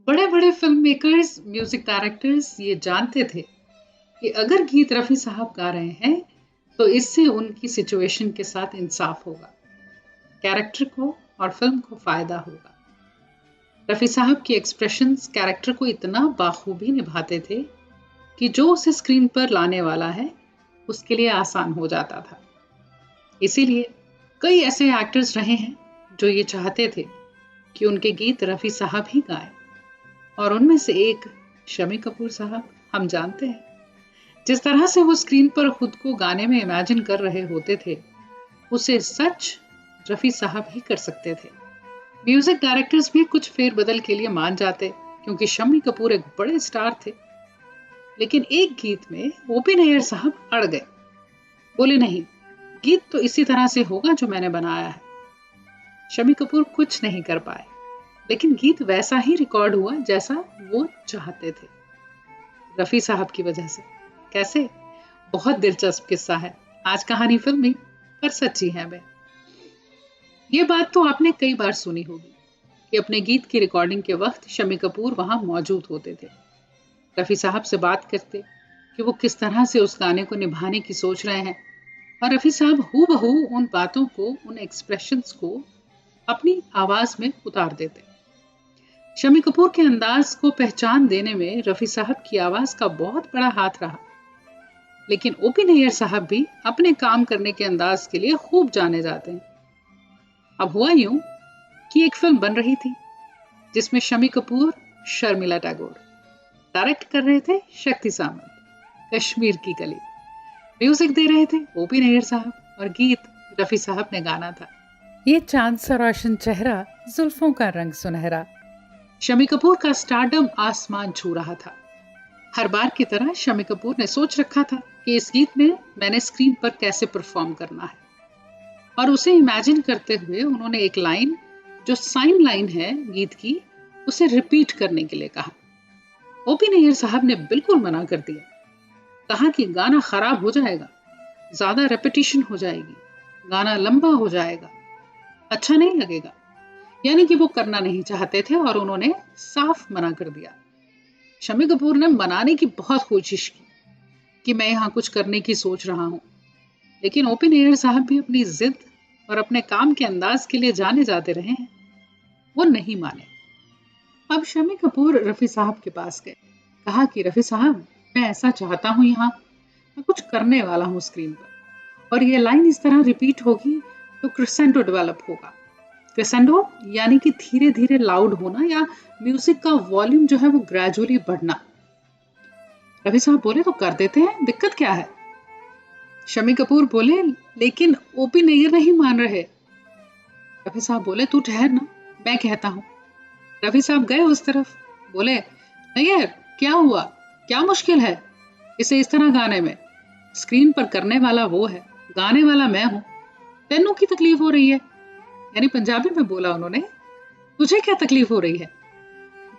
बड़े बड़े film makers, music directors ये जानते थे कि अगर गीत रफ़ी साहब गा रहे हैं तो इससे उनकी सिचुएशन के साथ इंसाफ होगा, कैरेक्टर को और फिल्म को फ़ायदा होगा। रफ़ी साहब के एक्सप्रेशंस कैरेक्टर को इतना बाखूबी निभाते थे कि जो उसे स्क्रीन पर लाने वाला है उसके लिए आसान हो जाता था। इसीलिए कई ऐसे एक्टर्स रहे हैं जो ये चाहते थे कि उनके गीत रफ़ी साहब ही गाएं, और उनमें से एक शम्मी कपूर साहब। हम जानते हैं जिस तरह से वो स्क्रीन पर खुद को गाने में इमेजिन कर रहे होते थे, उसे सच रफ़ी साहब ही कर सकते थे। म्यूजिक डायरेक्टर्स भी कुछ फेरबदल के लिए मान जाते, क्योंकि शम्मी कपूर एक बड़े स्टार थे। लेकिन एक गीत में ओपी नैयर साहब अड़ गए। बोले नहीं, गीत तो इसी तरह से होगा जो मैंने बनाया है। शम्मी कपूर कुछ नहीं कर पाए, लेकिन गीत वैसा ही रिकॉर्ड हुआ जैसा वो चाहते थे, रफ़ी साहब की वजह से। कैसे? बहुत दिलचस्प किस्सा है। आज कहानी फिल्मी पर सच्ची है। मैं ये बात तो आपने कई बार सुनी होगी कि अपने गीत की रिकॉर्डिंग के वक्त शम्मी कपूर वहां मौजूद होते थे, रफ़ी साहब से बात करते कि वो किस तरह से उस गाने को निभाने की सोच रहे हैं, और रफ़ी साहब हूबहू उन बातों को, उन एक्सप्रेशंस को अपनी आवाज में उतार देते। शम्मी कपूर के अंदाज को पहचान देने में रफ़ी साहब की आवाज का बहुत बड़ा हाथ रहा। लेकिन ओपी नैयर साहब भी अपने काम करने के अंदाज के लिए खूब जाने जाते हैं। अब हुआ यूं कि एक फिल्म बन रही थी जिसमें शम्मी कपूर, शर्मिला टैगोर डायरेक्ट कर रहे थे, शक्ति सामंत कश्मीर की कली म्यूजिक दे रहे थे ओपी नैयर साहब, और गीत रफ़ी साहब ने गाना था, ये चांद सा रोशन चेहरा, जुल्फों का रंग सुनहरा। शम्मी कपूर का स्टारडम आसमान छू रहा था। हर बार की तरह शम्मी कपूर ने सोच रखा था कि इस गीत में मैंने स्क्रीन पर कैसे परफॉर्म करना है, और उसे इमेजिन करते हुए उन्होंने एक लाइन, जो साइन लाइन है गीत की, उसे रिपीट करने के लिए कहा। ओपी नैयर साहब ने बिल्कुल मना कर दिया। कहा कि गाना खराब हो जाएगा, ज्यादा रेपिटेशन हो जाएगी, गाना लंबा हो जाएगा, अच्छा नहीं लगेगा। यानी कि वो करना नहीं चाहते थे और उन्होंने साफ मना कर दिया। शम्मी कपूर ने मनाने की बहुत कोशिश की कि मैं यहाँ कुछ करने की सोच रहा हूँ, लेकिन ओपी नैयर साहब भी अपनी जिद और अपने काम के अंदाज के लिए जाने जाते रहे हैं। वो नहीं माने। अब शम्मी कपूर रफ़ी साहब के पास गए। कहा कि रफ़ी साहब, मैं ऐसा चाहता हूँ, यहाँ मैं कुछ करने वाला हूँ स्क्रीन पर, और ये लाइन इस तरह रिपीट होगी तो क्रिसेंडो डेवलप होगा। क्रिसेंडो यानी कि धीरे धीरे लाउड होना, या म्यूजिक का वॉल्यूम जो है वो ग्रेजुअली बढ़ना। रफ़ी साहब बोले तो कर देते हैं, दिक्कत क्या है? शम्मी कपूर बोले लेकिन ओपी नैयर नहीं मान रहे। रफ़ी साहब बोले तू ठहर ना, मैं कहता हूँ। रफ़ी साहब गए उस तरफ, बोले नैयर क्या हुआ, क्या मुश्किल है इसे इस तरह गाने में? स्क्रीन पर करने वाला वो है, गाने वाला मैं हूँ, तेनू की तकलीफ हो रही है? यानी पंजाबी में बोला उन्होंने, तुझे क्या तकलीफ हो रही है?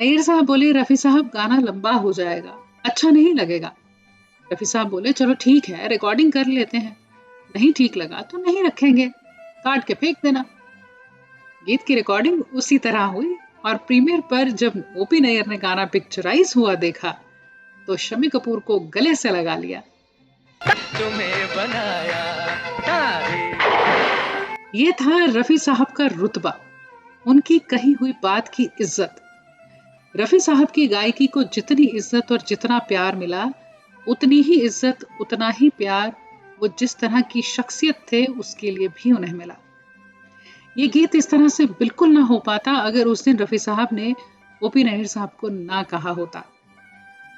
नैयर साहब बोले रफ़ी साहब गाना लंबा हो जाएगा, अच्छा नहीं लगेगा। रफ़ी साहब बोले चलो ठीक है, रिकॉर्डिंग कर लेते हैं, नहीं ठीक लगा तो नहीं रखेंगे, काट के फेंक देना। गीत की रिकॉर्डिंग उसी तरह हुई, और प्रीमियर पर जब ओपी नैयर ने गाना पिक्चराइज हुआ देखा तो शम्मी कपूर को गले से लगा लिया। तुम्हें बनाया ये था रफ़ी साहब का रुतबा, उनकी कही हुई बात की इज्जत। रफ़ी साहब की गायकी को जितनी इज्जत और जितना प्यार मिला, उतनी ही इज्जत, उतना ही प्यार वो जिस तरह की शख्सियत थे उसके लिए भी उन्हें मिला। ये गीत इस तरह से बिल्कुल ना हो पाता अगर उस दिन रफ़ी साहब ने ओपी नैयर साहब को ना कहा होता।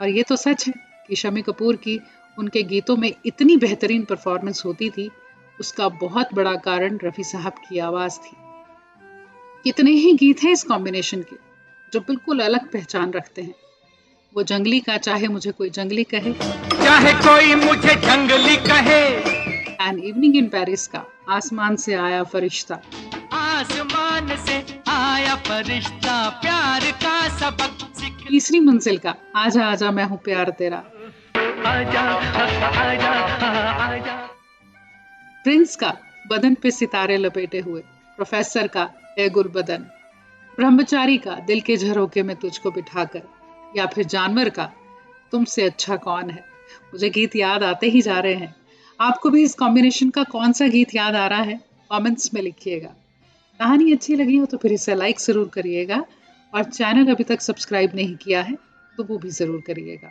और ये तो सच है कि शम्मी कपूर की उनके गीतों में इतनी बेहतरीन परफॉर्मेंस होती थी, उसका बहुत बड़ा कारण रफ़ी साहब की आवाज़ थी। कितने ही गीत हैं इस कॉम्बिनेशन के जो बिल्कुल अलग पहचान रखते हैं। वो जंगली का चाहे मुझे कोई जंगली कहे, चाहे कोई मुझे जंगली कहे, एन इवनिंग इन पेरिस का आसमान से आया फरिश्ता, आसमान से आया फरिश्ता प्यार का सबक सीख, तीसरी मंजिल का आजा आजा मैं हूँ प्यार तेरा, आजा आजा आजा, प्रिंस का बदन पे सितारे लपेटे हुए, प्रोफेसर का ए गुल बदन, ब्रह्मचारी का दिल के झरोखे में तुझको बिठाकर, या फिर जानवर का तुमसे अच्छा कौन है। मुझे गीत याद आते ही जा रहे हैं। आपको भी इस कॉम्बिनेशन का कौन सा गीत याद आ रहा है, कमेंट्स में लिखिएगा। कहानी अच्छी लगी हो तो फिर इसे लाइक ज़रूर करिएगा, और चैनल अभी तक सब्सक्राइब नहीं किया है तो वो भी ज़रूर करिएगा।